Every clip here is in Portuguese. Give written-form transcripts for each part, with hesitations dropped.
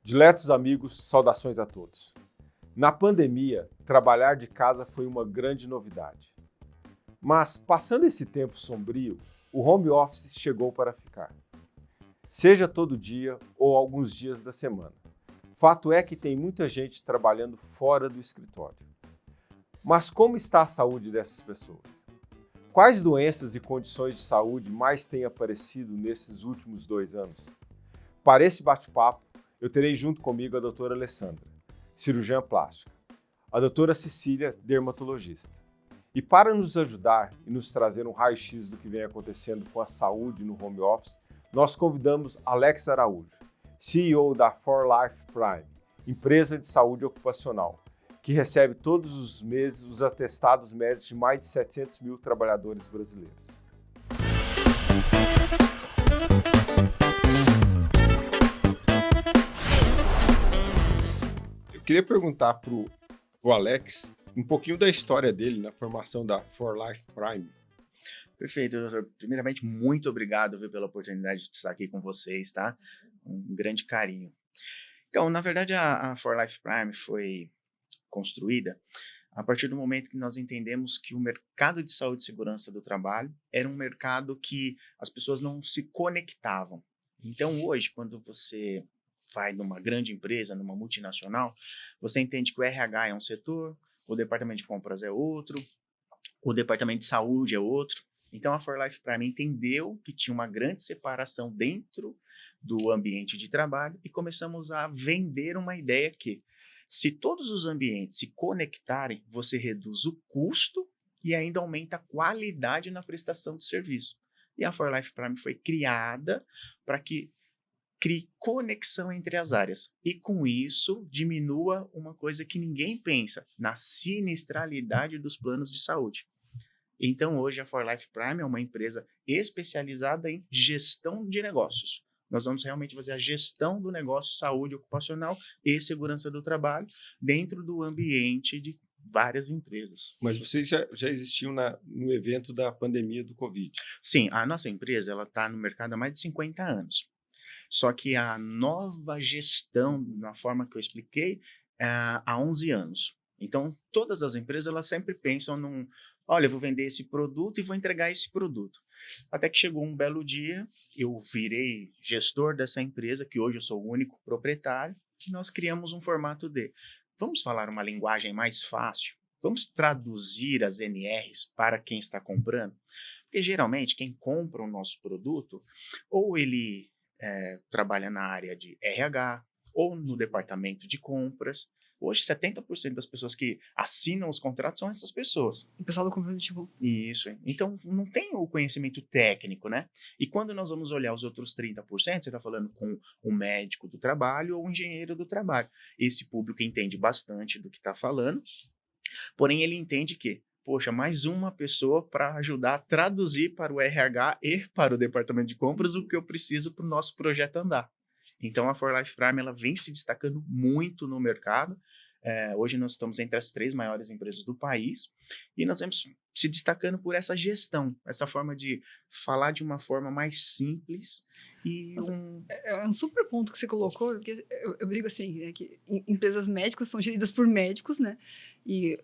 Diletos amigos, saudações a todos. Na pandemia, trabalhar de casa foi uma grande novidade. Mas, passando esse tempo sombrio, o home office chegou para ficar. Seja todo dia ou alguns dias da semana. Fato é que tem muita gente trabalhando fora do escritório. Mas como está a saúde dessas pessoas? Quais doenças e condições de saúde mais têm aparecido nesses últimos 2 anos? Para esse bate-papo, eu terei junto comigo a doutora Alessandra, cirurgiã plástica, a doutora Cecília, dermatologista. E para nos ajudar e nos trazer um raio-x do que vem acontecendo com a saúde no home office, nós convidamos Alex Araújo, CEO da For Life Prime, empresa de saúde ocupacional, que recebe todos os meses os atestados médicos de mais de 700 mil trabalhadores brasileiros. Eu queria perguntar para o Alex um pouquinho da história dele na formação da For Life Prime. Perfeito, doutor. Primeiramente, muito obrigado, viu, pela oportunidade de estar aqui com vocês, tá? Um grande carinho. Então, na verdade, a For Life Prime foi construída a partir do momento que nós entendemos que o mercado de saúde e segurança do trabalho era um mercado que as pessoas não se conectavam. Então, hoje, quando você vai numa grande empresa, numa multinacional, você entende que o RH é um setor, o departamento de compras é outro, o departamento de saúde é outro. Então, a For Life Prime entendeu que tinha uma grande separação dentro do ambiente de trabalho e começamos a vender uma ideia que, se todos os ambientes se conectarem, você reduz o custo e ainda aumenta a qualidade na prestação de serviço. E a For Life Prime foi criada para que crie conexão entre as áreas. E com isso, diminua uma coisa que ninguém pensa, na sinistralidade dos planos de saúde. Então, hoje, a For Life Prime é uma empresa especializada em gestão de negócios. Nós vamos realmente fazer a gestão do negócio, saúde ocupacional e segurança do trabalho dentro do ambiente de várias empresas. Mas vocês já existiam no evento da pandemia do Covid? Sim, a nossa empresa está no mercado há mais de 50 anos. Só que a nova gestão, na forma que eu expliquei, há 11 anos. Então, todas as empresas elas sempre pensam olha, eu vou vender esse produto e vou entregar esse produto. Até que chegou um belo dia, eu virei gestor dessa empresa, que hoje eu sou o único proprietário, e nós criamos um formato vamos falar uma linguagem mais fácil, vamos traduzir as NRs para quem está comprando, porque geralmente quem compra o nosso produto, ou ele trabalha na área de RH ou no departamento de compras. Hoje, 70% das pessoas que assinam os contratos são essas pessoas. O pessoal do competitivo. Isso. Então, não tem o conhecimento técnico, né? E quando nós vamos olhar os outros 30%, você está falando com o médico do trabalho ou o engenheiro do trabalho. Esse público entende bastante do que está falando, porém ele entende que poxa, mais uma pessoa para ajudar a traduzir para o RH e para o departamento de compras o que eu preciso para o nosso projeto andar. Então, a For Life Prime ela vem se destacando muito no mercado. Hoje nós estamos entre as 3 maiores empresas do país e nós vamos se destacando por essa gestão, essa forma de falar de uma forma mais simples. É um super ponto que você colocou, porque eu digo assim, que empresas médicas são geridas por médicos, né? E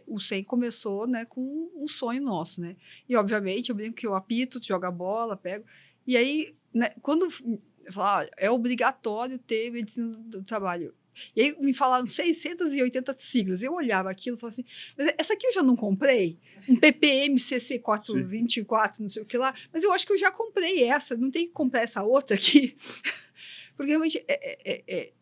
o SEM começou, né, com um sonho nosso, né? E, obviamente, eu brinco que eu apito, jogo a bola, pego. E aí, né, quando eu falo, é obrigatório ter medicina do trabalho. E aí me falaram 680 siglas. Eu olhava aquilo e falava assim, mas essa aqui eu já não comprei? Um PPM CC 424, não sei o que lá. Mas eu acho que eu já comprei essa, não tem que comprar essa outra aqui. Porque realmente é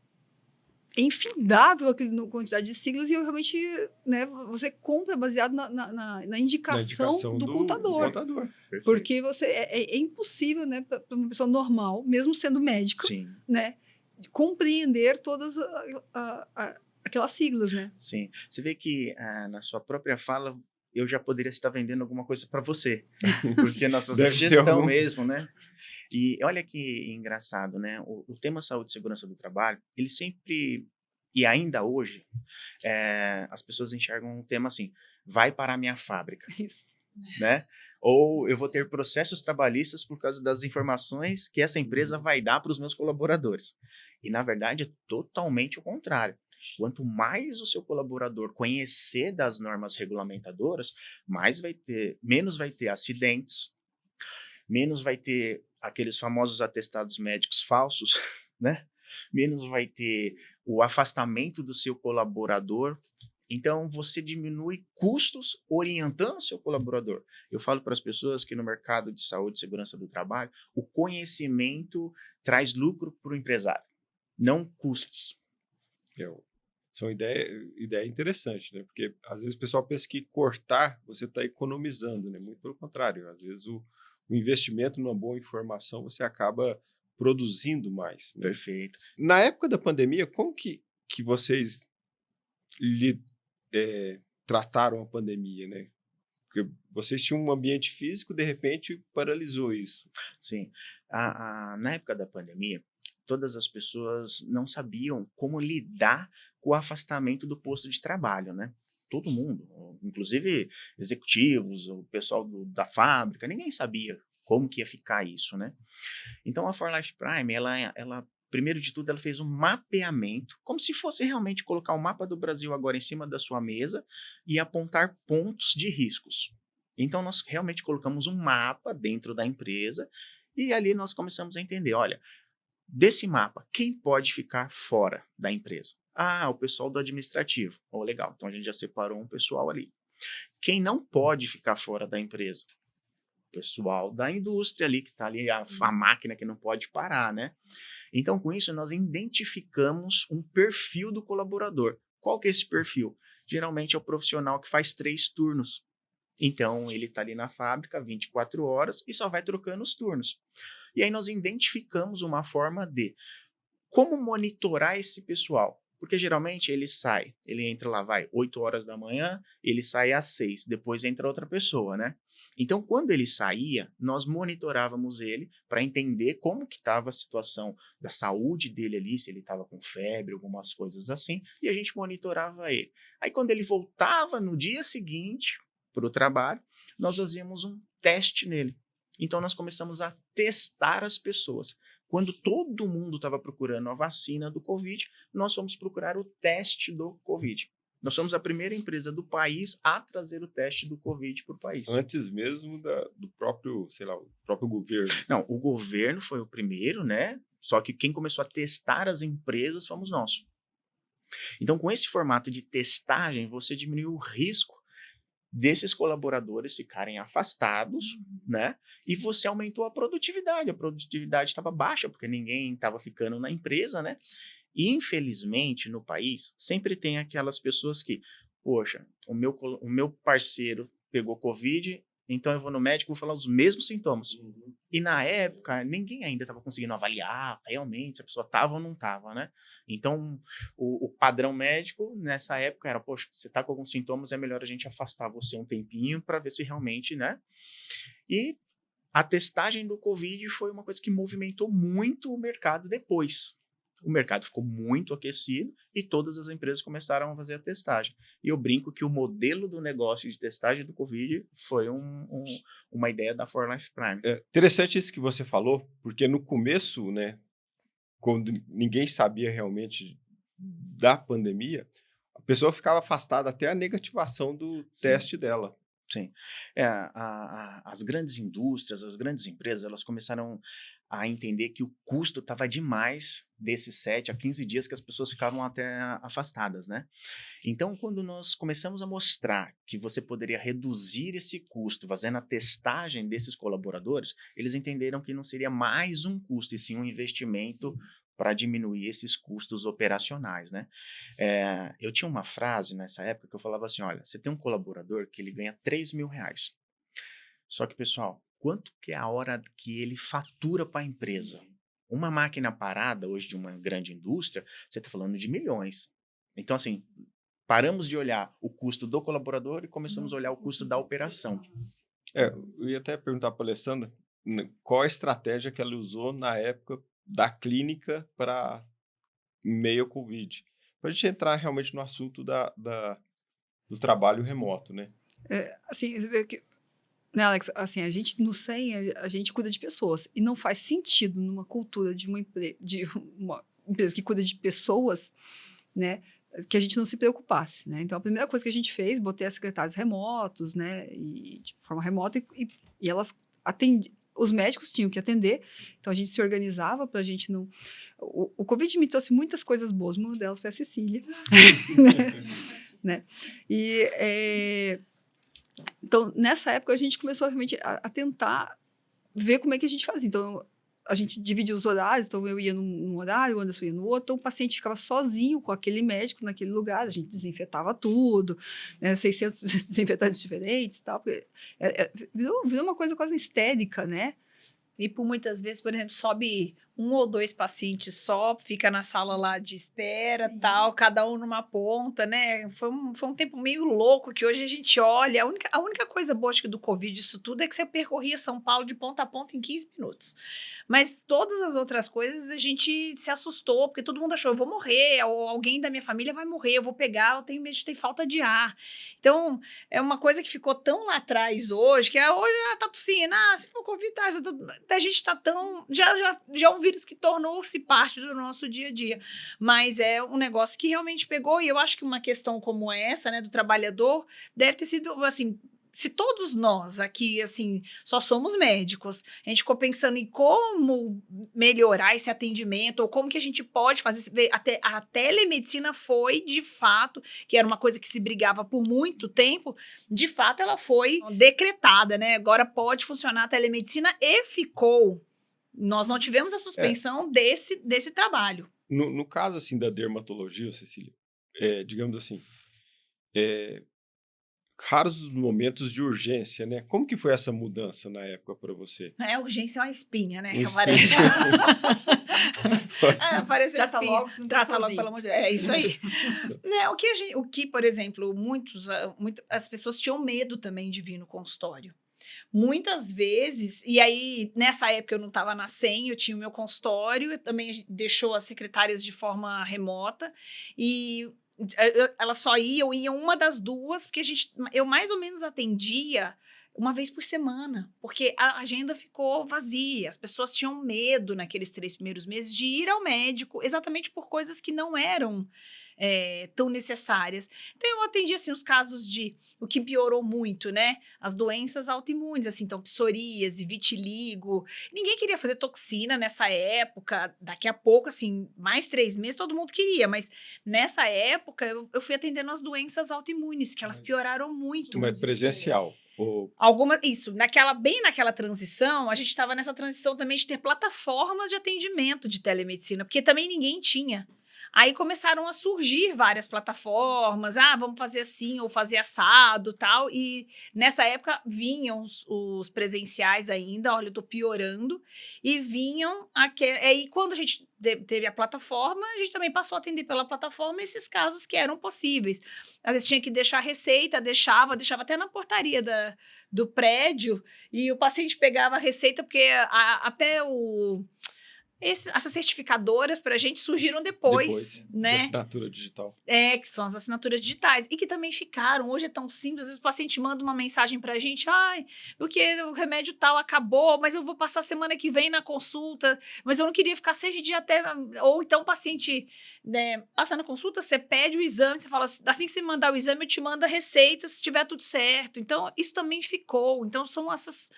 infindável a quantidade de siglas e eu realmente, né, você compra baseado na indicação do contador. Porque é impossível, né, para uma pessoa normal, mesmo sendo médica, Sim. né, compreender todas aquelas siglas, né? Sim. Você vê que na sua própria fala eu já poderia estar vendendo alguma coisa para você, porque nós fazemos gestão mesmo, né? E olha que engraçado, né? O tema saúde e segurança do trabalho, ele sempre, e ainda hoje, as pessoas enxergam um tema assim, vai para a minha fábrica. Isso. Né? Ou eu vou ter processos trabalhistas por causa das informações que essa empresa vai dar para os meus colaboradores. E, na verdade, é totalmente o contrário. Quanto mais o seu colaborador conhecer das normas regulamentadoras, menos vai ter acidentes, menos vai ter aqueles famosos atestados médicos falsos, né? Menos vai ter o afastamento do seu colaborador. Então, você diminui custos orientando o seu colaborador. Eu falo para as pessoas que no mercado de saúde e segurança do trabalho, o conhecimento traz lucro para o empresário, não custos. Isso é uma ideia interessante, né? Porque às vezes o pessoal pensa que cortar você está economizando, né? Muito pelo contrário. Às vezes o investimento numa boa informação você acaba produzindo mais, né? Perfeito. Na época da pandemia, como que vocês li- trataram a pandemia, né? Porque vocês tinham um ambiente físico, de repente paralisou isso. Sim. Na época da pandemia, todas as pessoas não sabiam como lidar com o afastamento do posto de trabalho, né? Todo mundo, inclusive executivos, o pessoal da fábrica, ninguém sabia como que ia ficar isso, né? Então a For Life Prime, ela primeiro de tudo, ela fez um mapeamento, como se fosse realmente colocar o mapa do Brasil agora em cima da sua mesa e apontar pontos de riscos. Então nós realmente colocamos um mapa dentro da empresa e ali nós começamos a entender, olha, desse mapa, quem pode ficar fora da empresa? Ah, o pessoal do administrativo. Oh, legal, então a gente já separou um pessoal ali. Quem não pode ficar fora da empresa? O pessoal da indústria ali, que está ali, a máquina que não pode parar, né? Então, com isso, nós identificamos um perfil do colaborador. Qual que é esse perfil? Geralmente é o profissional que faz 3 turnos. Então, ele está ali na fábrica 24 horas e só vai trocando os turnos. E aí nós identificamos uma forma de como monitorar esse pessoal. Porque geralmente ele entra lá, 8 horas da manhã, ele sai às 6, depois entra outra pessoa, né? Então, quando ele saía, nós monitorávamos ele para entender como que estava a situação da saúde dele ali, se ele estava com febre, algumas coisas assim, e a gente monitorava ele. Aí, quando ele voltava no dia seguinte para o trabalho, nós fazíamos um teste nele. Então, nós começamos a testar as pessoas. Quando todo mundo estava procurando a vacina do Covid, nós fomos procurar o teste do Covid. Nós somos a primeira empresa do país a trazer o teste do Covid para o país. Antes mesmo do próprio, sei lá, o próprio governo. Não, o governo foi o primeiro, né? Só que quem começou a testar as empresas fomos nós. Então, com esse formato de testagem, você diminuiu o risco desses colaboradores ficarem afastados, né? E você aumentou a produtividade. A produtividade estava baixa, porque ninguém estava ficando na empresa, né? E, infelizmente, no país, sempre tem aquelas pessoas que, poxa, o meu parceiro pegou Covid, então eu vou no médico e vou falar os mesmos sintomas. E na época, ninguém ainda estava conseguindo avaliar realmente se a pessoa estava ou não estava, né? Então, o padrão médico nessa época era, poxa, você está com alguns sintomas, é melhor a gente afastar você um tempinho para ver se realmente, né? E a testagem do Covid foi uma coisa que movimentou muito o mercado depois. O mercado ficou muito aquecido e todas as empresas começaram a fazer a testagem. E eu brinco que o modelo do negócio de testagem do Covid foi uma ideia da For Life Prime. É interessante isso que você falou, porque no começo, né, quando ninguém sabia realmente da pandemia, a pessoa ficava afastada até a negativação do teste dela. Sim. As grandes indústrias, as grandes empresas, elas começaram a entender que o custo estava demais desses 7 a 15 dias que as pessoas ficavam até afastadas, né? Então, quando nós começamos a mostrar que você poderia reduzir esse custo fazendo a testagem desses colaboradores, eles entenderam que não seria mais um custo, e sim um investimento para diminuir esses custos operacionais, né? Eu tinha uma frase nessa época que eu falava assim, olha, você tem um colaborador que ele ganha R$3.000. Só que, pessoal, quanto que é a hora que ele fatura para a empresa? Uma máquina parada hoje de uma grande indústria, você está falando de milhões. Então, assim, paramos de olhar o custo do colaborador e começamos a olhar o custo da operação. Eu ia até perguntar para a Alessandra qual a estratégia que ela usou na época da clínica para meio ao Covid. Para a gente entrar realmente no assunto do trabalho remoto, né? Assim, você vê que, né, Alex, assim, a gente no SEM, a gente cuida de pessoas e não faz sentido numa cultura de uma empresa que cuida de pessoas, né, que a gente não se preocupasse, né? Então, a primeira coisa que a gente fez, botei as secretários remotos, né, e de forma remota, e elas atendiam, os médicos tinham que atender, então a gente se organizava para a gente não... O Covid me trouxe muitas coisas boas, uma delas foi a Cecília, né? Então, nessa época, a gente começou realmente a tentar ver como é que a gente fazia. Então, a gente dividia os horários, então eu ia num horário, o Anderson ia no outro, então o paciente ficava sozinho com aquele médico naquele lugar, a gente desinfetava tudo, né, 600 desinfetantes diferentes e tal, porque virou uma coisa quase histérica, né? E por muitas vezes, por exemplo, sobe 1 ou 2 pacientes só, fica na sala lá de espera, tal, cada um numa ponta, né? Foi um tempo meio louco que hoje a gente olha. A única coisa boa, acho que do Covid, isso tudo, é que você percorria São Paulo de ponta a ponta em 15 minutos. Mas todas as outras coisas a gente se assustou, porque todo mundo achou, eu vou morrer, ou alguém da minha família vai morrer, eu vou pegar, eu tenho medo de ter falta de ar. Então, é uma coisa que ficou tão lá atrás hoje, que hoje tá tossindo, se for Covid, a gente tá tão... Já é um vírus que tornou-se parte do nosso dia a dia. Mas é um negócio que realmente pegou, e eu acho que uma questão como essa, né, do trabalhador, deve ter sido, assim... Se todos nós aqui, assim, só somos médicos, a gente ficou pensando em como melhorar esse atendimento, ou como que a gente pode fazer... Até a telemedicina foi, de fato, que era uma coisa que se brigava por muito tempo, de fato ela foi decretada, né? Agora pode funcionar a telemedicina e ficou. Nós não tivemos a suspensão desse trabalho. No caso, assim, da dermatologia, Cecília, digamos assim, raros momentos de urgência, né? Como que foi essa mudança na época para você? A urgência é uma espinha, né? Uma Aparece. Aparece a Trata espinha. logo, senão tá Trata logo, sozinho. pelo amor de Deus. É isso aí. Né, o que, por exemplo, as pessoas tinham medo também de vir no consultório. Muitas vezes, e aí nessa época eu não estava na SEM, eu tinha o meu consultório, eu também deixou as secretárias de forma remota, e elas só iam uma das duas, porque eu mais ou menos atendia uma vez por semana, porque a agenda ficou vazia, as pessoas tinham medo naqueles 3 primeiros meses de ir ao médico, exatamente por coisas que não eram tão necessárias. Então, eu atendi, assim, os casos o que piorou muito, né? As doenças autoimunes, assim, então, psoríase, vitiligo. Ninguém queria fazer toxina nessa época. Daqui a pouco, assim, mais 3 meses, todo mundo queria. Mas, nessa época, eu fui atendendo as doenças autoimunes, que elas pioraram muito. Mas presencial. Bem naquela transição, a gente estava nessa transição também de ter plataformas de atendimento de telemedicina, porque também ninguém tinha. Aí começaram a surgir várias plataformas, vamos fazer assim, ou fazer assado, tal, e nessa época vinham os presenciais ainda, olha, eu tô piorando, e vinham, aí quando a gente teve a plataforma, a gente também passou a atender pela plataforma esses casos que eram possíveis. Às vezes tinha que deixar a receita, deixava até na portaria do prédio, e o paciente pegava a receita, porque até essas certificadoras para a gente surgiram depois, né? Da assinatura digital. Que são as assinaturas digitais. E que também ficaram. Hoje é tão simples. Às vezes o paciente manda uma mensagem para a gente. Porque o remédio tal acabou, mas eu vou passar semana que vem na consulta. Mas eu não queria ficar 6 dias até... Ou então o paciente passa na consulta, você pede o exame, você fala assim que você mandar o exame, eu te mando a receita se tiver tudo certo. Então, isso também ficou. Então, são essas...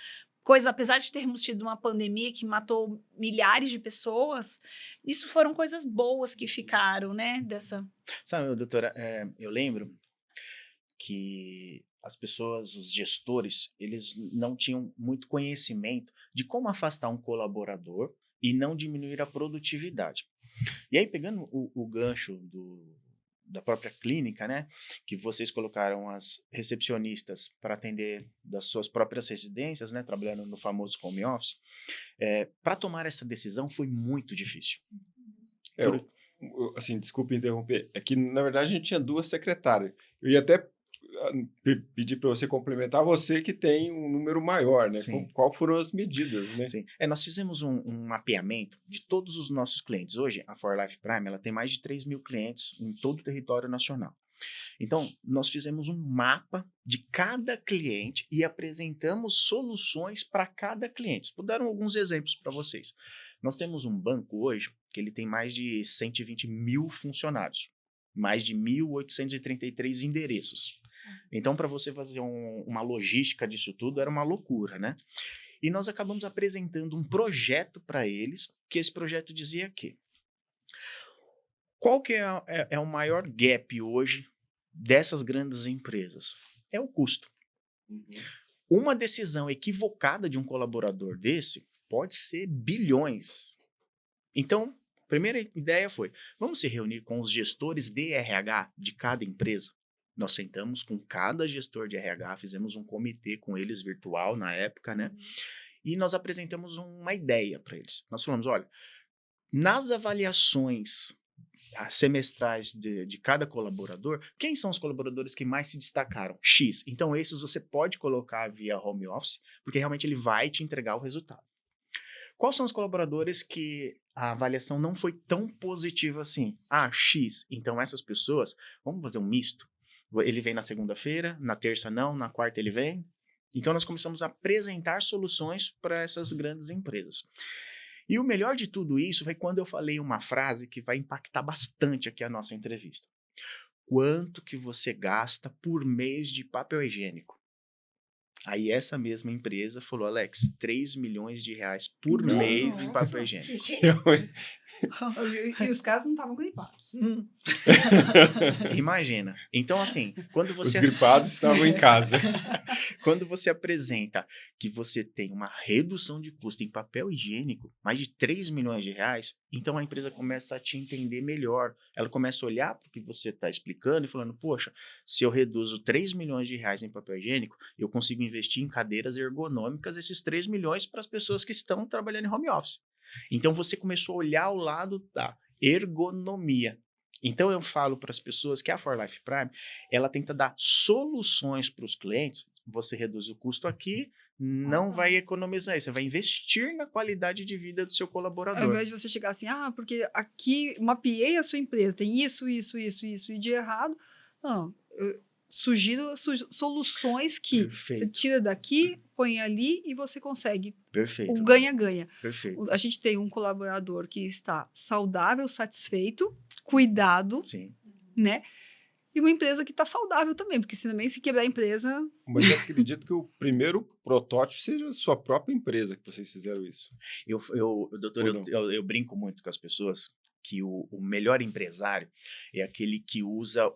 coisas, apesar de termos tido uma pandemia que matou milhares de pessoas, isso foram coisas boas que ficaram, né, dessa... Sabe, doutora, eu lembro que as pessoas, os gestores, eles não tinham muito conhecimento de como afastar um colaborador e não diminuir a produtividade. E aí, pegando o gancho da própria clínica, né, que vocês colocaram as recepcionistas para atender das suas próprias residências, né, trabalhando no famoso home office, para tomar essa decisão foi muito difícil. Assim, desculpe interromper, é que na verdade a gente tinha 2 secretárias. Eu ia até pedir para você complementar, você que tem um número maior, né? Qual foram as medidas, né? Sim. Nós fizemos um mapeamento de todos os nossos clientes. Hoje, a For Life Prime, ela tem mais de 3 mil clientes em todo o território nacional. Então, nós fizemos um mapa de cada cliente e apresentamos soluções para cada cliente. Vou dar alguns exemplos para vocês. Nós temos um banco hoje que ele tem mais de 120 mil funcionários, mais de 1.833 endereços. Então, para você fazer uma logística disso tudo, era uma loucura, né? E nós acabamos apresentando um projeto para eles, que esse projeto dizia que qual que é o maior gap hoje dessas grandes empresas? É o custo. Uma decisão equivocada de um colaborador desse pode ser bilhões. Então, a primeira ideia foi, vamos se reunir com os gestores de RH de cada empresa. Nós sentamos com cada gestor de RH, fizemos um comitê com eles virtual na época, né? E nós apresentamos uma ideia para eles. Nós falamos, olha, nas avaliações semestrais de cada colaborador, quem são os colaboradores que mais se destacaram? X. Então, esses você pode colocar via home office, porque realmente ele vai te entregar o resultado. Quais são os colaboradores que a avaliação não foi tão positiva assim? Ah, X. Então, essas pessoas, vamos fazer um misto. Ele vem na segunda-feira, na terça não, na quarta ele vem. Então, nós começamos a apresentar soluções para essas grandes empresas. E o melhor de tudo isso foi quando eu falei uma frase que vai impactar bastante aqui a nossa entrevista. Quanto que você gasta por mês de papel higiênico? Aí essa mesma empresa falou, Alex, 3 milhões de reais por mês em papel higiênico. E os caras não estavam gripados. Imagina. Então, assim, quando Os você... gripados estavam em casa. Quando você apresenta que você tem uma redução de custo em papel higiênico, mais de 3 milhões de reais, então a empresa começa a te entender melhor. Ela começa a olhar para o que você está explicando e falando, poxa, se eu reduzo 3 milhões de reais em papel higiênico, eu consigo investir em cadeiras ergonômicas esses 3 milhões para as pessoas que estão trabalhando em home office. Então você começou a olhar o lado da ergonomia. Então eu falo para as pessoas que a For Life Prime, ela tenta dar soluções para os clientes. Você reduz o custo aqui, não vai economizar isso, você vai investir na qualidade de vida do seu Ao colaborador. invés de você chegar assim, porque aqui mapeei a sua empresa, tem isso, e de errado. Não, eu sugiro soluções que você Perfeito. tira daqui, põe ali e você consegue o Perfeito. ganha-ganha. Perfeito. A gente tem um colaborador que está saudável, satisfeito, cuidado, Sim. né? E uma empresa que está saudável também, porque se também se quebrar a empresa, Mas eu acredito que o primeiro protótipo seja a sua própria empresa que vocês fizeram isso. Doutor, Ou não? eu brinco muito com as pessoas que o melhor empresário é aquele que usa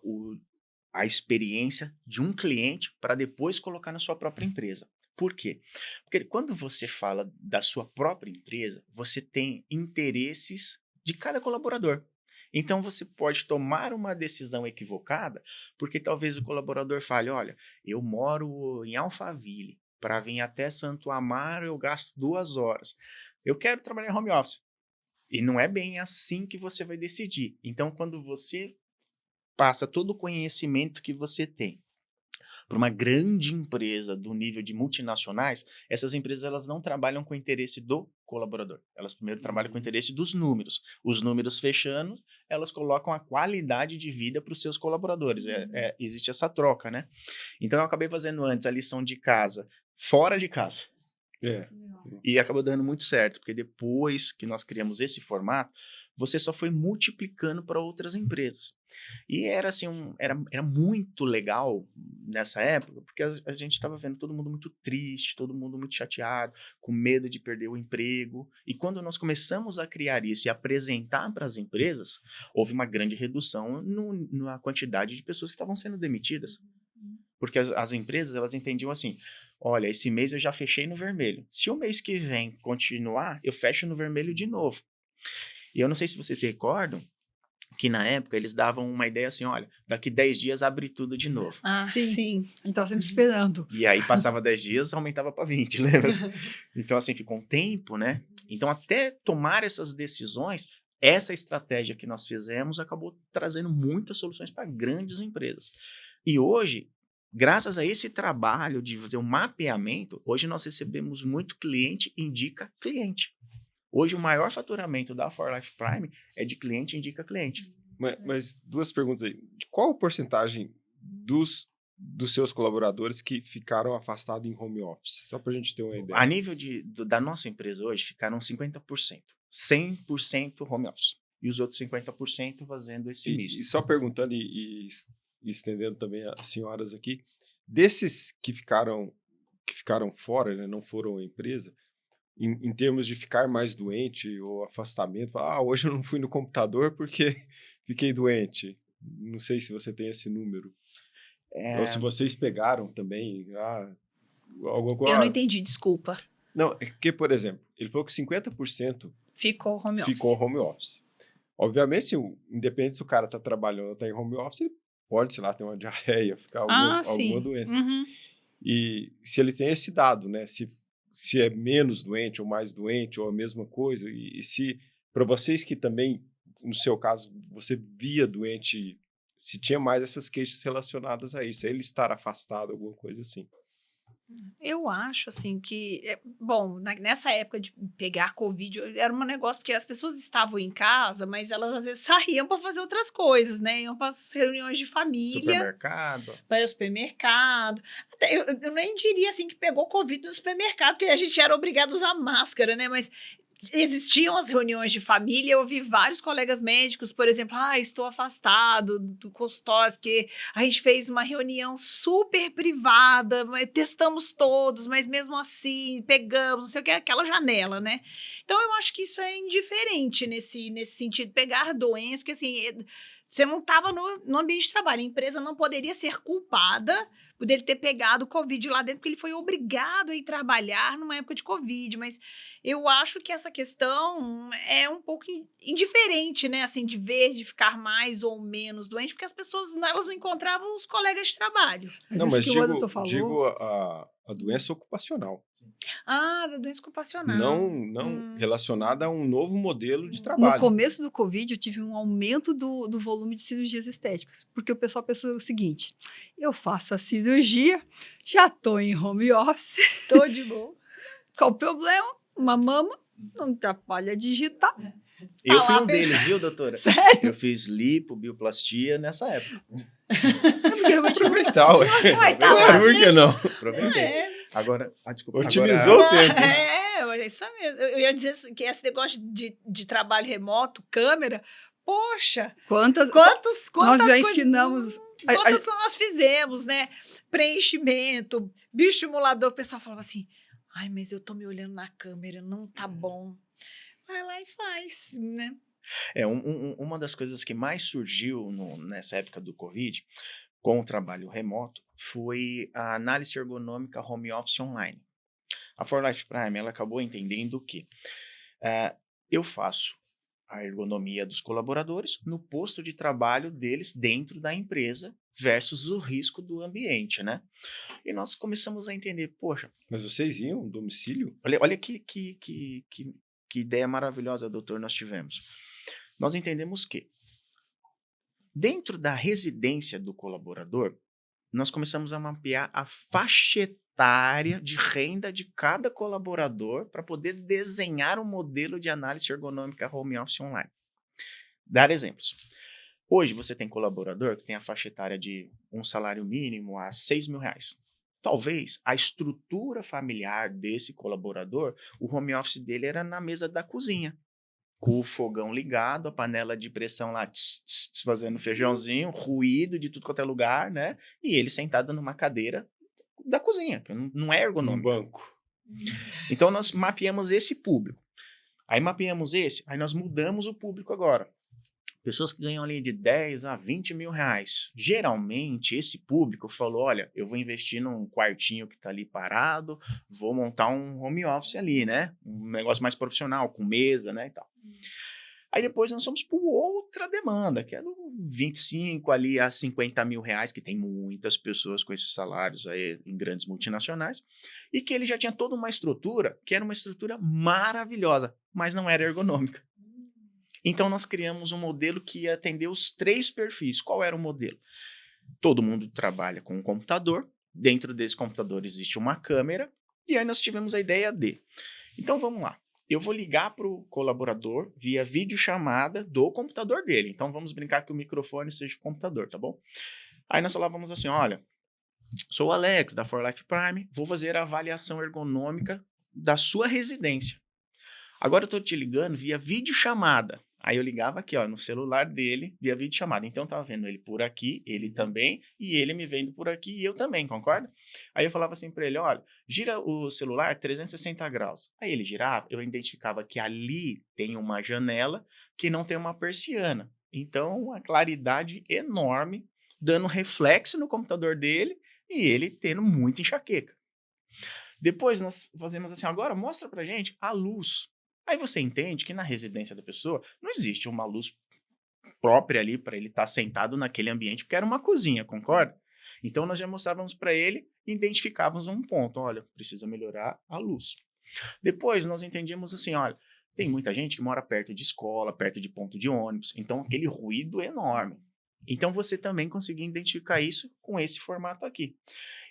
a experiência de um cliente para depois colocar na sua própria empresa. Por quê? Porque quando você fala da sua própria empresa, você tem interesses de cada colaborador. Então você pode tomar uma decisão equivocada, porque talvez o colaborador fale, olha, eu moro em Alphaville, para vir até Santo Amaro eu gasto 2 horas. Eu quero trabalhar em home office. E não é bem assim que você vai decidir. Então, quando você passa todo o conhecimento que você tem para uma grande empresa do nível de multinacionais, essas empresas elas não trabalham com o interesse do colaborador. Elas primeiro trabalham com o interesse dos números. Os números fechando, elas colocam a qualidade de vida para os seus colaboradores. Existe essa troca, né? Então, eu acabei fazendo antes a lição de casa, fora de casa. É. E acabou dando muito certo, porque depois que nós criamos esse formato, você só foi multiplicando para outras empresas. E era assim, era muito legal nessa época, porque a gente estava vendo todo mundo muito triste, todo mundo muito chateado, com medo de perder o emprego. E quando nós começamos a criar isso e apresentar para as empresas, houve uma grande redução na quantidade de pessoas que estavam sendo demitidas. Porque as empresas, elas entendiam assim, olha, esse mês eu já fechei no vermelho. Se o mês que vem continuar, eu fecho no vermelho de novo. E eu não sei se vocês se recordam, que na época eles davam uma ideia assim, olha, daqui 10 dias abre tudo de novo. Ah, Sim. sim. a gente estava sempre esperando. E aí passava 10 dias, aumentava para 20, lembra? Então assim, ficou um tempo, né? Então até tomar essas decisões, essa estratégia que nós fizemos acabou trazendo muitas soluções para grandes empresas. E hoje, graças a esse trabalho de fazer um mapeamento, hoje nós recebemos muito cliente indica cliente. Hoje, o maior faturamento da For Life Prime é de cliente indica cliente. Mas 2 perguntas aí. De qual a porcentagem dos seus colaboradores que ficaram afastados em home office? Só para a gente ter uma ideia. A nível da nossa empresa hoje, ficaram 50%. 100% home office. E os outros 50% fazendo esse misto. E só perguntando e estendendo também as senhoras aqui, desses que ficaram fora, né, não foram à empresa, em termos de ficar mais doente ou afastamento, hoje eu não fui no computador porque fiquei doente. Não sei se você tem esse número. Ou se vocês pegaram também, Eu não entendi, desculpa. Não, é porque, por exemplo, ele falou que 50% Ficou home office. ficou home office. Obviamente, independente se o cara está trabalhando ou está em home office, ele pode, sei lá, ter uma diarreia, ficar alguma doença. Uhum. E se ele tem esse dado, né? Se é menos doente ou mais doente ou a mesma coisa, e se, para vocês que também, no seu caso, você via doente, se tinha mais essas queixas relacionadas a isso, a ele estar afastado, alguma coisa assim. Eu acho, assim, que... Bom, nessa época de pegar Covid, era um negócio, porque as pessoas estavam em casa, mas elas às vezes saíam para fazer outras coisas, né? Iam para as reuniões de família. Supermercado. Para o supermercado. Até, eu nem diria, assim, que pegou Covid no supermercado, porque a gente era obrigado a usar máscara, né? Mas existiam as reuniões de família, eu ouvi vários colegas médicos, por exemplo, estou afastado do consultório, porque a gente fez uma reunião super privada, testamos todos, mas mesmo assim, pegamos, não sei o que, aquela janela, né? Então, eu acho que isso é indiferente nesse sentido, pegar doença, porque assim... Você não estava no ambiente de trabalho. A empresa não poderia ser culpada por ele ter pegado o Covid lá dentro, porque ele foi obrigado a ir trabalhar numa época de Covid. Mas eu acho que essa questão é um pouco indiferente, né? Assim, de ficar mais ou menos doente, porque as pessoas elas não encontravam os colegas de trabalho. Mas que o Anderson falou... digo a doença ocupacional. Da doença ocupacional. Não relacionada a um novo modelo de trabalho. No começo do Covid, eu tive um aumento do volume de cirurgias estéticas, porque o pessoal pensou o seguinte: eu faço a cirurgia, já estou em home office, Tô de boa. qual o problema? Uma mama não atrapalha digitar. Eu fui um deles, viu, doutora? Sério? Eu fiz lipo, bioplastia nessa época. Porque realmente Aproveitar, ué. Claro, por que não? Aproveitei. Agora, desculpa. Otimizou o tempo. Mas é isso mesmo. Eu ia dizer que esse negócio de trabalho remoto, câmera, poxa, quantas nós já coisas, ensinamos. quantas nós fizemos, né? Preenchimento, bioestimulador. O pessoal falava assim, mas eu tô me olhando na câmera, não tá bom. Vai lá e faz, né? Uma das coisas que mais surgiu nessa época do Covid, com o trabalho remoto, foi a análise ergonômica home office online. A For Life Prime, ela acabou entendendo que eu faço a ergonomia dos colaboradores no posto de trabalho deles dentro da empresa versus o risco do ambiente, né? E nós começamos a entender, poxa... Mas vocês iam no domicílio? Olha que ideia maravilhosa, doutor, nós tivemos. Nós entendemos que dentro da residência do colaborador, nós começamos a mapear a faixa etária de renda de cada colaborador para poder desenhar um modelo de análise ergonômica home office online. Dar exemplos. Hoje você tem colaborador que tem a faixa etária de um salário mínimo a R$6.000. Talvez a estrutura familiar desse colaborador, o home office dele era na mesa da cozinha, com o fogão ligado, a panela de pressão lá, fazendo feijãozinho, ruído de tudo quanto é lugar, né? E ele sentado numa cadeira da cozinha, que não é ergonômico. Um banco. Então, nós mapeamos esse público. Aí mapeamos aí nós mudamos o público agora. Pessoas que ganham ali de 10 a 20 mil reais. Geralmente, esse público falou, olha, eu vou investir num quartinho que está ali parado, vou montar um home office ali, né? Um negócio mais profissional, com mesa, né, e tal. Aí depois nós fomos por outra demanda, que é do 25 ali a 50 mil reais, que tem muitas pessoas com esses salários aí em grandes multinacionais, e que ele já tinha toda uma estrutura, que era uma estrutura maravilhosa, mas não era ergonômica. Então, nós criamos um modelo que ia atender os 3 perfis. Qual era o modelo? Todo mundo trabalha com um computador. Dentro desse computador existe uma câmera. E aí nós tivemos a ideia de... Então, vamos lá. Eu vou ligar para o colaborador via videochamada do computador dele. Então, vamos brincar que o microfone seja o computador, tá bom? Aí nós falávamos assim, olha, sou o Alex, da For Life Prime. Vou fazer a avaliação ergonômica da sua residência. Agora eu tô te ligando via videochamada. Aí eu ligava aqui, ó, no celular dele, via videochamada. Então eu tava vendo ele por aqui, ele também, e ele me vendo por aqui e eu também, concorda? Aí eu falava assim pra ele, olha, gira o celular 360 graus. Aí ele girava, eu identificava que ali tem uma janela que não tem uma persiana. Então, uma claridade enorme, dando reflexo no computador dele e ele tendo muita enxaqueca. Depois nós fazemos assim, agora mostra pra gente a luz. Aí você entende que na residência da pessoa não existe uma luz própria ali para ele estar sentado naquele ambiente, porque era uma cozinha, concorda? Então nós já mostrávamos para ele e identificávamos um ponto, olha, precisa melhorar a luz. Depois nós entendíamos assim, olha, tem muita gente que mora perto de escola, perto de ponto de ônibus, então aquele ruído é enorme. Então você também conseguia identificar isso com esse formato aqui.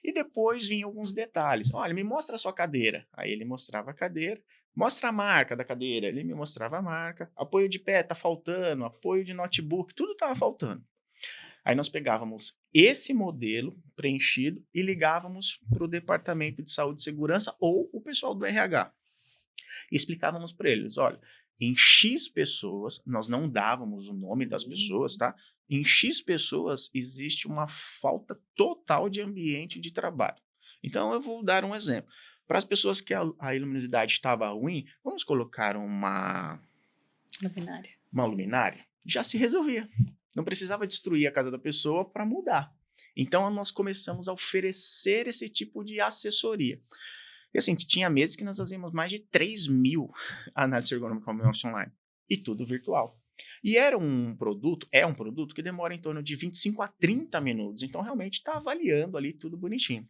E depois vinham alguns detalhes. Olha, me mostra a sua cadeira. Aí ele mostrava a cadeira. Mostra a marca da cadeira. Ele me mostrava a marca. Apoio de pé tá faltando. Apoio de notebook. Tudo estava faltando. Aí nós pegávamos esse modelo preenchido e ligávamos para o departamento de saúde e segurança ou o pessoal do RH. E explicávamos para eles, olha, em X pessoas, nós não dávamos o nome das pessoas, tá? Em X pessoas existe uma falta total de ambiente de trabalho. Então eu vou dar um exemplo. Para as pessoas que a luminosidade estava ruim, vamos colocar uma luminária. Já se resolvia. Não precisava destruir a casa da pessoa para mudar. Então nós começamos a oferecer esse tipo de assessoria. E assim, tinha meses que nós fazíamos mais de 3.000 análises ergonômicas home office online. E tudo virtual. E é um produto que demora em torno de 25 a 30 minutos. Então, realmente está avaliando ali tudo bonitinho.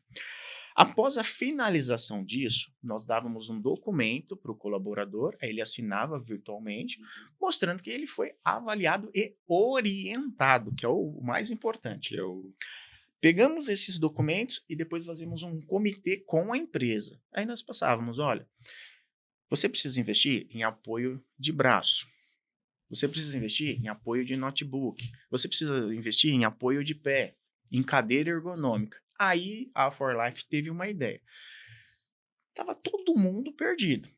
Após a finalização disso, nós dávamos um documento para o colaborador, aí ele assinava virtualmente, mostrando que ele foi avaliado e orientado, que é o mais importante. Pegamos esses documentos e depois fazíamos um comitê com a empresa. Aí nós passávamos, olha, você precisa investir em apoio de braço. Você precisa investir em apoio de notebook. Você precisa investir em apoio de pé, em cadeira ergonômica. Aí a For Life teve uma ideia. Estava todo mundo perdido.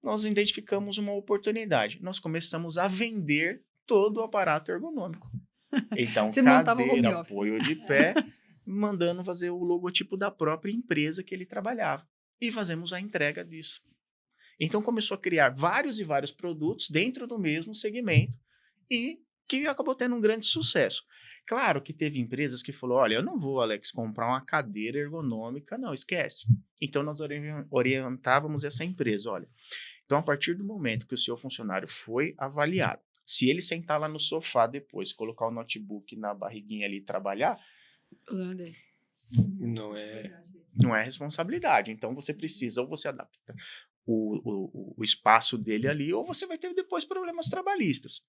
Nós identificamos uma oportunidade. Nós começamos a vender todo o aparato ergonômico. Então, Você montava home cadeira, office. apoio de pé, mandando fazer o logotipo da própria empresa que ele trabalhava. E fazemos a entrega disso. Então começou a criar vários e vários produtos dentro do mesmo segmento e que acabou tendo um grande sucesso. Claro que teve empresas que falou, olha, eu não vou, Alex, comprar uma cadeira ergonômica, não, esquece. Então nós orientávamos essa empresa, olha, então a partir do momento que o seu funcionário foi avaliado, se ele sentar lá no sofá depois, colocar o notebook na barriguinha ali e trabalhar, não é responsabilidade. Então você precisa, ou você adapta o espaço dele ali, ou você vai ter depois problemas trabalhistas.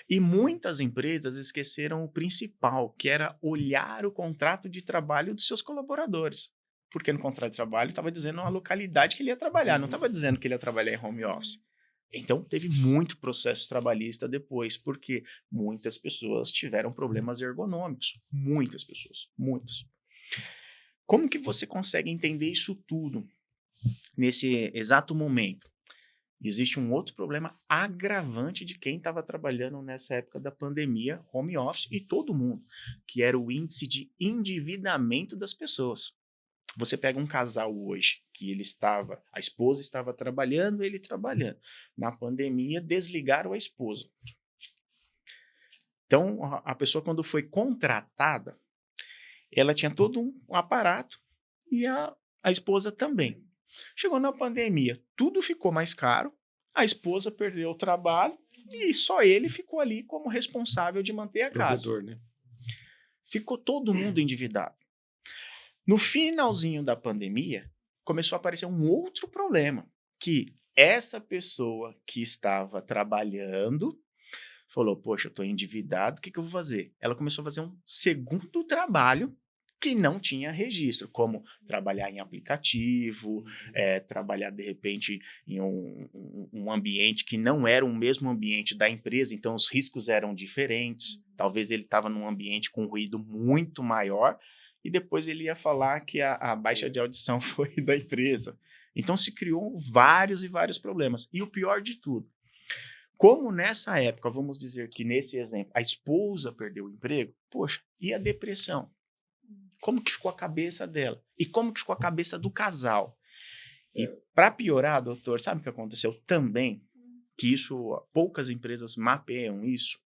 E muitas empresas esqueceram o principal, que era olhar o contrato de trabalho dos seus colaboradores. Porque no contrato de trabalho estava dizendo a localidade que ele ia trabalhar, não estava dizendo que ele ia trabalhar em home office. Então, teve muito processo trabalhista depois, porque muitas pessoas tiveram problemas ergonômicos. Muitas pessoas, muitas. Como que você consegue entender isso tudo nesse exato momento? Existe um outro problema agravante de quem estava trabalhando nessa época da pandemia, home office e todo mundo, que era o índice de endividamento das pessoas. Você pega um casal hoje que a esposa estava trabalhando, ele trabalhando. Na pandemia, desligaram a esposa. Então, a pessoa quando foi contratada, ela tinha todo um aparato e a esposa também. Chegou na pandemia, tudo ficou mais caro, a esposa perdeu o trabalho e só ele ficou ali como responsável de manter a casa. Provedor, né? Ficou todo mundo endividado. No finalzinho da pandemia, começou a aparecer um outro problema, que essa pessoa que estava trabalhando falou, poxa, eu estou endividado, o que eu vou fazer? Ela começou a fazer um segundo trabalho que não tinha registro, como trabalhar em aplicativo, trabalhar, de repente, em um ambiente que não era o mesmo ambiente da empresa, então os riscos eram diferentes. Talvez ele estava num ambiente com ruído muito maior, e depois ele ia falar que a baixa de audição foi da empresa. Então se criou vários e vários problemas. E o pior de tudo, como nessa época, vamos dizer que nesse exemplo, a esposa perdeu o emprego, poxa, e a depressão? Como que ficou a cabeça dela? E como que ficou a cabeça do casal? E para piorar, doutor, sabe o que aconteceu também? Que isso, poucas empresas mapeiam isso.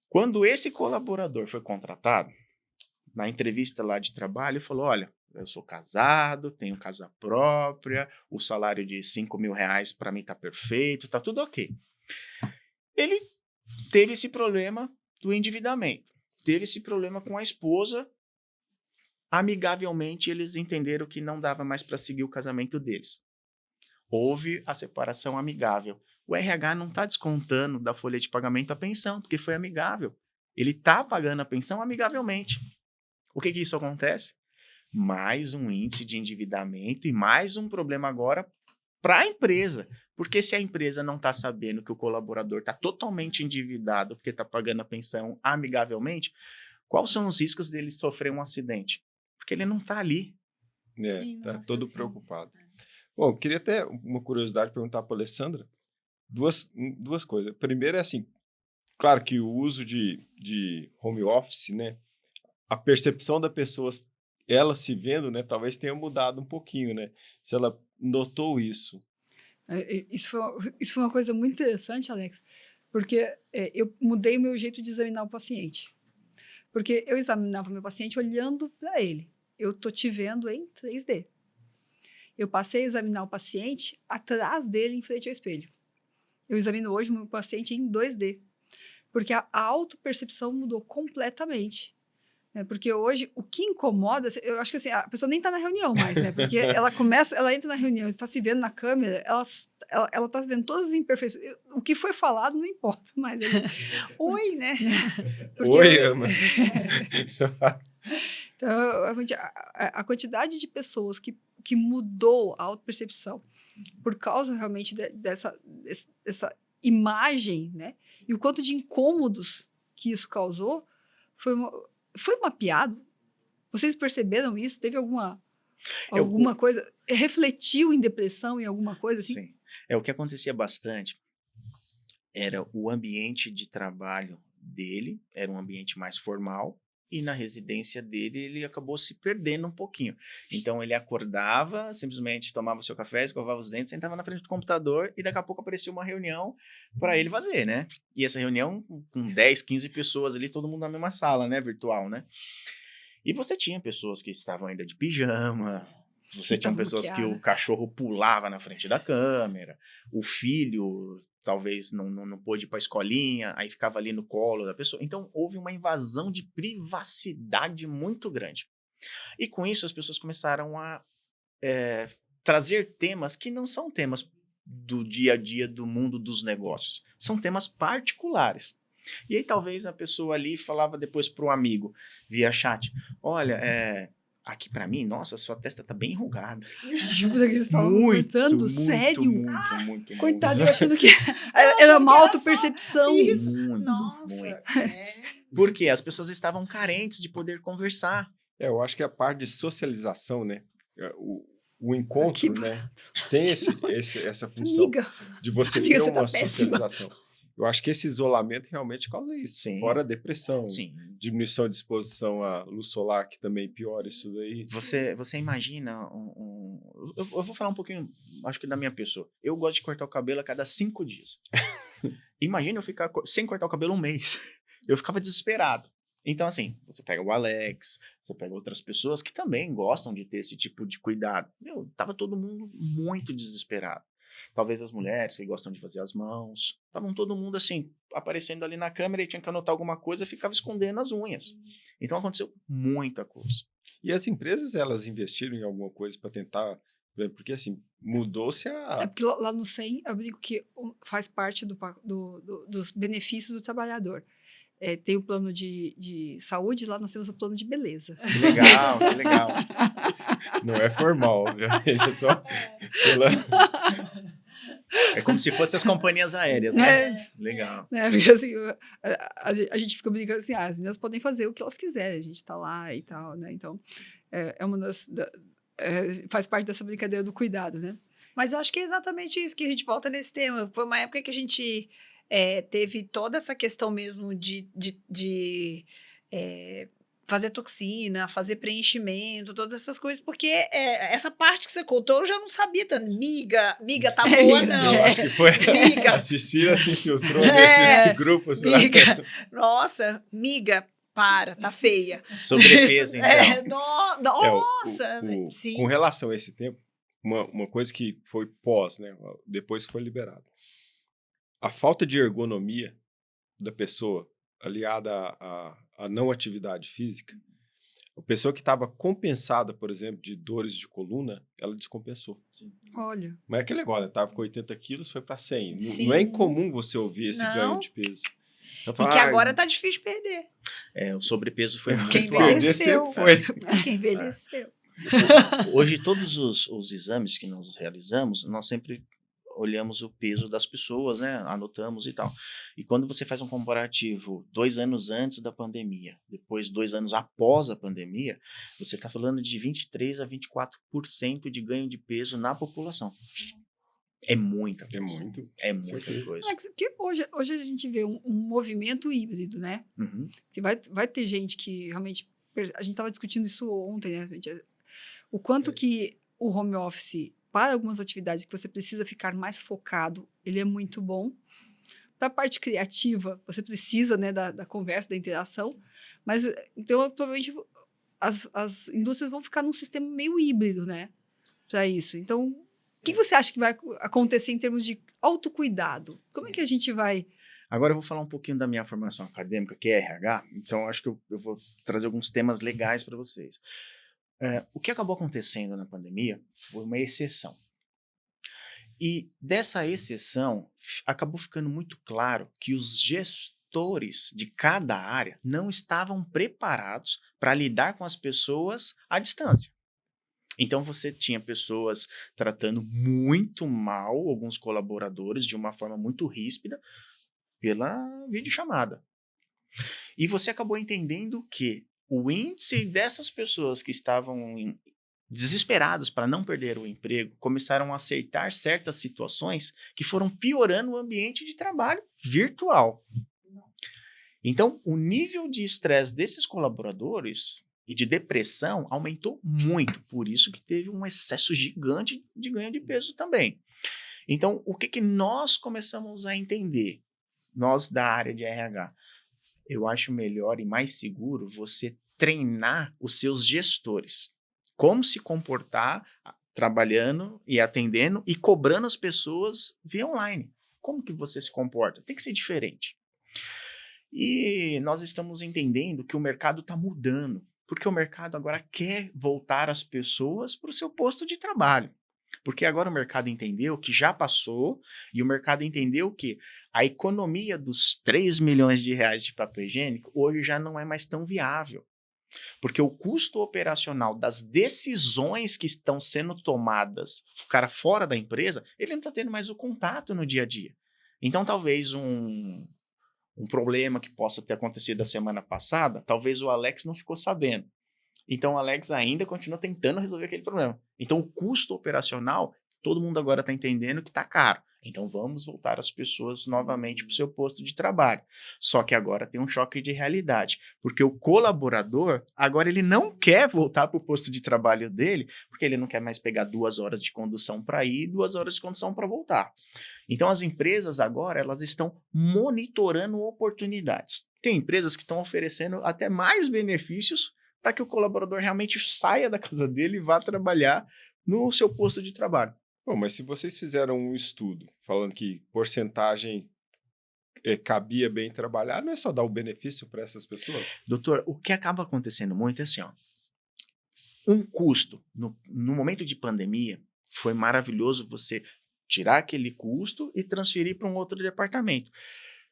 Quando esse colaborador foi contratado, na entrevista lá de trabalho, ele falou, olha, eu sou casado, tenho casa própria, o salário de R$ 5.000 para mim tá perfeito, tá tudo ok. Ele teve esse problema do endividamento, teve esse problema com a esposa. Amigavelmente, eles entenderam que não dava mais para seguir o casamento deles. Houve a separação amigável. O RH não está descontando da folha de pagamento a pensão, porque foi amigável. Ele está pagando a pensão amigavelmente. O que isso acontece? Mais um índice de endividamento e mais um problema agora para a empresa. Porque se a empresa não está sabendo que o colaborador está totalmente endividado porque está pagando a pensão amigavelmente, quais são os riscos dele sofrer um acidente? Porque ele não está ali. Sim, tá todo preocupado. Bom, queria até uma curiosidade perguntar para a Alessandra. Duas coisas. Primeiro é assim, claro que o uso de home office, né? A percepção da pessoa, ela se vendo, né? Talvez tenha mudado um pouquinho, né? Se ela notou isso. Isso foi uma coisa muito interessante, Alex, porque eu mudei o meu jeito de examinar o paciente. Porque eu examinava o meu paciente olhando para ele. Eu estou te vendo em 3D. Eu passei a examinar o paciente atrás dele, em frente ao espelho. Eu examino hoje o meu paciente em 2D. Porque a autopercepção mudou completamente. Né? Porque hoje, o que incomoda, eu acho que assim, a pessoa nem está na reunião mais, né? Porque ela entra na reunião, está se vendo na câmera, ela está vendo todas as imperfeições. O que foi falado não importa mais. Oi, né? Oi, Ama. Então, a quantidade de pessoas que mudou a autopercepção por causa realmente dessa imagem, né? E o quanto de incômodos que isso causou foi mapeado. Vocês perceberam isso? Teve alguma coisa? Refletiu em depressão, em alguma coisa assim? Sim. O que acontecia bastante era o ambiente de trabalho dele, era um ambiente mais formal, e na residência dele ele acabou se perdendo um pouquinho. Então ele acordava, simplesmente tomava seu café, escovava os dentes, sentava na frente do computador e daqui a pouco aparecia uma reunião para ele fazer, né? E essa reunião com 10, 15 pessoas ali, todo mundo na mesma sala, né? Virtual, né? E você tinha pessoas que estavam ainda de pijama, você tinha pessoas que o cachorro pulava na frente da câmera, o filho talvez não pôde ir para a escolinha, aí ficava ali no colo da pessoa. Então, houve uma invasão de privacidade muito grande. E com isso, as pessoas começaram a trazer temas que não são temas do dia a dia do mundo dos negócios. São temas particulares. E aí, talvez a pessoa ali falava depois para o amigo, via chat, olha, aqui pra mim, nossa, sua testa tá bem enrugada. Jura que eles estavam comentando? Sério? Muito. Coitado, eu achando que era uma autopercepção. Isso. Muito. Porque as pessoas estavam carentes de poder conversar. Eu acho que a parte de socialização, né? O encontro, né? Tem essa função de você ter uma socialização. Eu acho que esse isolamento realmente causa isso. Sim. Fora a depressão, Sim. diminuição de exposição à luz solar, que também piora isso daí. Você imagina eu vou falar um pouquinho, acho que da minha pessoa. Eu gosto de cortar o cabelo a cada 5 dias. Imagina eu ficar sem cortar o cabelo um mês. Eu ficava desesperado. Então, assim, você pega o Alex, você pega outras pessoas que também gostam de ter esse tipo de cuidado. Tava todo mundo muito desesperado. Talvez as mulheres que gostam de fazer as mãos. Estavam todo mundo assim, aparecendo ali na câmera e tinha que anotar alguma coisa e ficava escondendo as unhas. Então aconteceu muita coisa. E as empresas, elas investiram em alguma coisa para tentar... Porque assim, mudou-se a... porque lá no SEM, eu digo que faz parte dos benefícios do trabalhador. Tem o plano de saúde, lá nós temos o plano de beleza. Que legal. Não é formal, obviamente, é só... É como se fossem as companhias aéreas, né? Legal. Porque assim, a gente fica brincando assim, as meninas podem fazer o que elas quiserem, a gente tá lá e tal, né? Então, é uma faz parte dessa brincadeira do cuidado, né? Mas eu acho que é exatamente isso que a gente volta nesse tema. Foi uma época que a gente teve toda essa questão mesmo de fazer toxina, fazer preenchimento, todas essas coisas, porque essa parte que você contou eu já não sabia tanto. Miga, tá boa não. Eu acho que foi Miga. a Cecília se infiltrou É, nesses grupos. lá. Miga, nossa, miga, tá feia. Sobrepeso, então. Nossa, Com sim. relação a esse tempo, uma coisa que foi pós, né? Depois foi liberado. A falta de ergonomia da pessoa, aliada à não atividade física, a pessoa que estava compensada, por exemplo, de dores de coluna, ela descompensou. Olha. Mas é aquele negócio, né? Estava com 80 quilos, foi para 100. Sim. Não é incomum você ouvir esse ganho Não. de peso. Então, E fala, que agora tá difícil de perder. O sobrepeso foi muito Quem alto. perder sempre foi. Quem envelheceu. Hoje, todos os exames que nós realizamos, nós sempre olhamos o peso das pessoas, né? Anotamos e tal. E quando você faz um comparativo 2 anos antes da pandemia, depois 2 anos após a pandemia, você está falando de 23% a 24% de ganho de peso na população. É muita coisa. É muita certeza. coisa. Alex, porque hoje a gente vê um movimento híbrido, né? Uhum. Vai ter gente que realmente... A gente estava discutindo isso ontem, né? O quanto que o home office, para algumas atividades que você precisa ficar mais focado, ele é muito bom. Para a parte criativa, você precisa, né, da conversa, da interação. Mas, então, provavelmente, as indústrias vão ficar num sistema meio híbrido, né? Para isso. Então, o que você acha que vai acontecer em termos de autocuidado? Como é que a gente vai... Agora eu vou falar um pouquinho da minha formação acadêmica, que é RH, então acho que eu vou trazer alguns temas legais para vocês. O que acabou acontecendo na pandemia foi uma exceção. E dessa exceção, acabou ficando muito claro que os gestores de cada área não estavam preparados para lidar com as pessoas à distância. Então você tinha pessoas tratando muito mal alguns colaboradores de uma forma muito ríspida pela videochamada. E você acabou entendendo que o índice dessas pessoas que estavam desesperadas para não perder o emprego começaram a aceitar certas situações que foram piorando o ambiente de trabalho virtual. Então, o nível de estresse desses colaboradores e de depressão aumentou muito, por isso que teve um excesso gigante de ganho de peso também. Então, o que nós começamos a entender, nós da área de RH? Eu acho melhor e mais seguro você treinar os seus gestores. Como se comportar trabalhando e atendendo e cobrando as pessoas via online. Como que você se comporta? Tem que ser diferente. E nós estamos entendendo que o mercado está mudando, porque o mercado agora quer voltar as pessoas para o seu posto de trabalho. Porque agora o mercado entendeu que já passou e o mercado entendeu que a economia dos 3 milhões de reais de papel higiênico hoje já não é mais tão viável. Porque o custo operacional das decisões que estão sendo tomadas, o cara fora da empresa, ele não está tendo mais o contato no dia a dia. Então, talvez um problema que possa ter acontecido a semana passada, talvez o Alex não ficou sabendo. Então, o Alex ainda continua tentando resolver aquele problema. Então, o custo operacional, todo mundo agora está entendendo que está caro. Então, vamos voltar as pessoas novamente para o seu posto de trabalho. Só que agora tem um choque de realidade, porque o colaborador, agora ele não quer voltar para o posto de trabalho dele, porque ele não quer mais pegar 2 horas de condução para ir e 2 horas de condução para voltar. Então, as empresas agora, elas estão monitorando oportunidades. Tem empresas que estão oferecendo até mais benefícios para que o colaborador realmente saia da casa dele e vá trabalhar no seu posto de trabalho. Bom, mas se vocês fizeram um estudo falando que porcentagem cabia bem trabalhar, não é só dar o benefício para essas pessoas? Doutor, o que acaba acontecendo muito é assim, ó, um custo. No momento de pandemia, foi maravilhoso você tirar aquele custo e transferir para um outro departamento.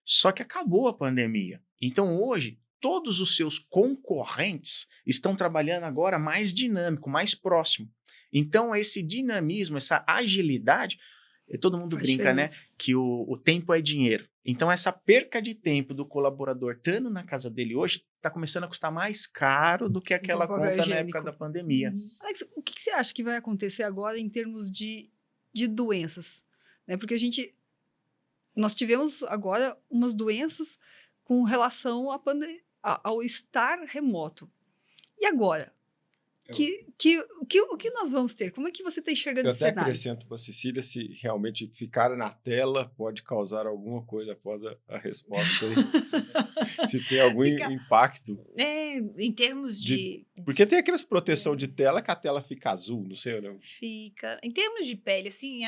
Só que acabou a pandemia. Então, hoje, todos os seus concorrentes estão trabalhando agora mais dinâmico, mais próximo. Então, esse dinamismo, essa agilidade, todo mundo brinca, né? Que o tempo é dinheiro. Então, essa perca de tempo do colaborador estando na casa dele hoje está começando a custar mais caro do que aquela papel conta na época higiênico. da pandemia. Alex, o que você acha que vai acontecer agora em termos de doenças? Né? Porque nós tivemos agora umas doenças com relação ao estar remoto. E agora? O que nós vamos ter? Como é que você está enxergando Eu esse até cenário? acrescento para a Cecília se realmente ficar na tela pode causar alguma coisa após a resposta aí. Se tem algum impacto. Em termos de Porque tem aquelas proteção de tela que a tela fica azul, não sei, não. Fica. Em termos de pele, assim,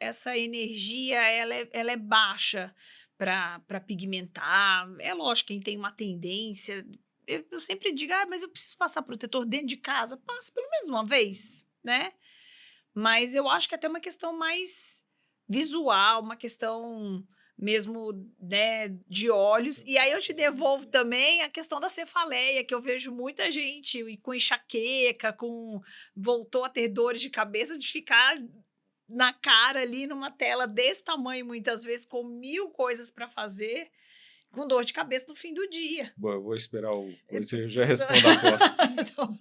essa energia, ela é baixa para pigmentar. É lógico, quem tem uma tendência, eu sempre digo, mas eu preciso passar protetor dentro de casa. Passa pelo menos uma vez, né? Mas eu acho que é até uma questão mais visual, uma questão mesmo, né, de olhos. E aí eu te devolvo também a questão da cefaleia, que eu vejo muita gente com enxaqueca, voltou a ter dores de cabeça de ficar na cara ali numa tela desse tamanho, muitas vezes, com 1000 coisas para fazer, com dor de cabeça no fim do dia. Bom, eu vou esperar você já responde a próxima. Então,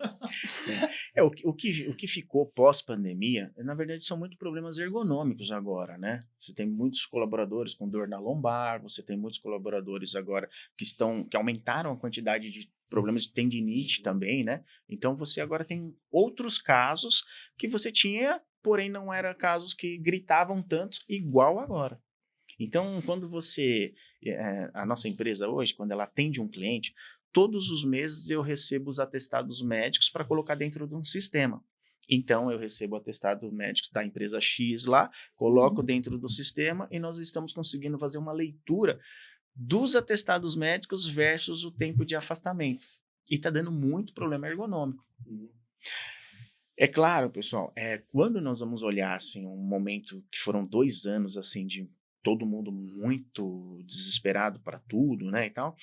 O que ficou pós-pandemia, na verdade, são muitos problemas ergonômicos agora, né? Você tem muitos colaboradores com dor na lombar, você tem muitos colaboradores agora que aumentaram a quantidade de problemas de tendinite também, né? Então, você agora tem outros casos que você tinha, porém não eram casos que gritavam tanto igual agora. Então, quando a nossa empresa hoje, quando ela atende um cliente, todos os meses eu recebo os atestados médicos para colocar dentro de um sistema. Então, eu recebo atestado médico da empresa X lá, coloco dentro do sistema e nós estamos conseguindo fazer uma leitura dos atestados médicos versus o tempo de afastamento. E está dando muito problema ergonômico. É claro, pessoal, quando nós vamos olhar assim, um momento que foram 2 anos assim, de todo mundo muito desesperado para tudo, né, e tal,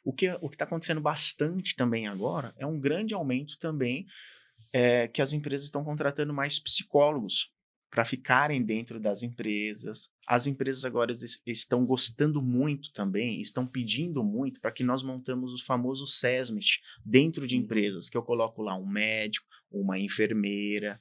o que está acontecendo bastante também agora é um grande aumento também que as empresas estão contratando mais psicólogos para ficarem dentro das empresas. As empresas agora estão gostando muito também, estão pedindo muito para que nós montamos o famoso SESMIT dentro de empresas, que eu coloco lá um médico, uma enfermeira,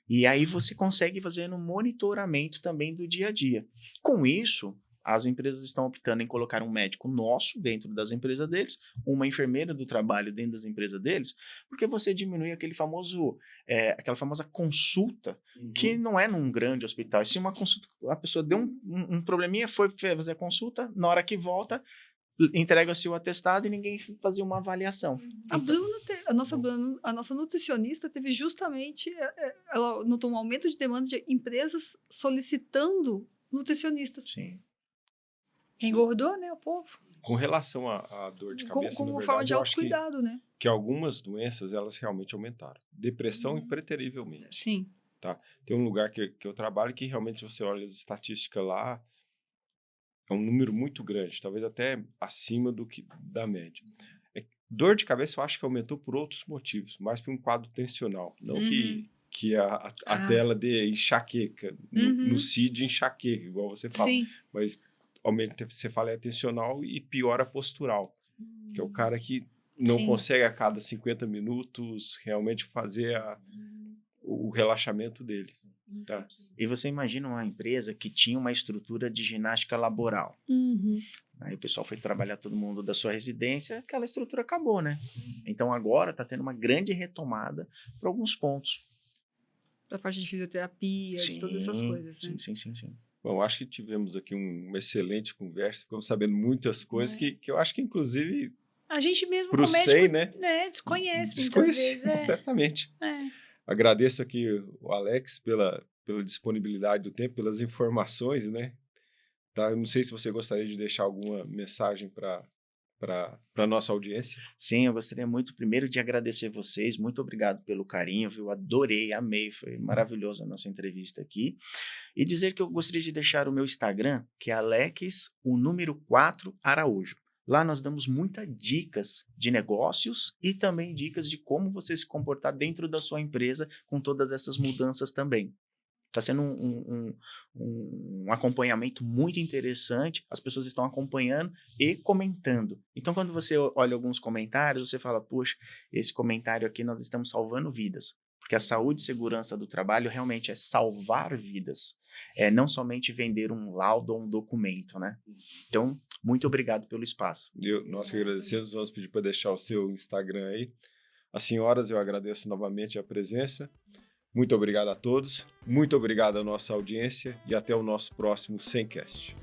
e aí você consegue fazer um monitoramento também do dia a dia. Com isso, as empresas estão optando em colocar um médico nosso dentro das empresas deles, uma enfermeira do trabalho dentro das empresas deles, porque você diminui aquela famosa consulta, que não é num grande hospital. Se uma consulta, a pessoa deu um probleminha, foi fazer a consulta, na hora que volta, entrega-se o atestado e ninguém fazia uma avaliação. A nossa nutricionista teve justamente, ela notou um aumento de demanda de empresas solicitando nutricionistas. Sim. engordou, né, o povo. Com relação à dor de cabeça, Como na verdade, forma de eu acho autocuidado, né? que algumas doenças, elas realmente aumentaram. Depressão, impreterivelmente. Sim. Tem um lugar que eu trabalho que realmente você olha as estatísticas lá, é um número muito grande, talvez até acima da média. Dor de cabeça eu acho que aumentou por outros motivos, mais por um quadro tensional, não que a tela dê enxaqueca, no CID enxaqueca, igual você fala, Sim. mas aumenta, você fala é tensional e piora postural, que é o cara que não Sim. consegue a cada 50 minutos realmente fazer o relaxamento dele. Tá? E você imagina uma empresa que tinha uma estrutura de ginástica laboral. Aí o pessoal foi trabalhar todo mundo da sua residência, aquela estrutura acabou, né? Então agora está tendo uma grande retomada para alguns pontos. Da parte de fisioterapia, de todas essas coisas, né? Sim. Bom, acho que tivemos aqui uma excelente conversa, ficamos sabendo muitas coisas que eu acho que, inclusive, A gente mesmo pro como médico, SEI, né? Desconhece muitas vezes. Completamente. Agradeço aqui o Alex pela disponibilidade do tempo, pelas informações, né? Tá? Eu não sei se você gostaria de deixar alguma mensagem para a nossa audiência. Sim, eu gostaria muito, primeiro, de agradecer vocês. Muito obrigado pelo carinho, viu? Adorei, amei, foi maravilhosa a nossa entrevista aqui. E dizer que eu gostaria de deixar o meu Instagram, que é Alex, o número 4 Araújo. Lá nós damos muitas dicas de negócios e também dicas de como você se comportar dentro da sua empresa com todas essas mudanças também. Está sendo um acompanhamento muito interessante, as pessoas estão acompanhando e comentando. Então, quando você olha alguns comentários, você fala, puxa, esse comentário aqui nós estamos salvando vidas. Porque a saúde e segurança do trabalho realmente é salvar vidas. É não somente vender um laudo ou um documento, né? Então, muito obrigado pelo espaço. Nós que agradecemos, vamos pedir para deixar o seu Instagram aí. As senhoras, eu agradeço novamente a presença. Muito obrigado a todos, muito obrigado à nossa audiência e até o nosso próximo Semcast.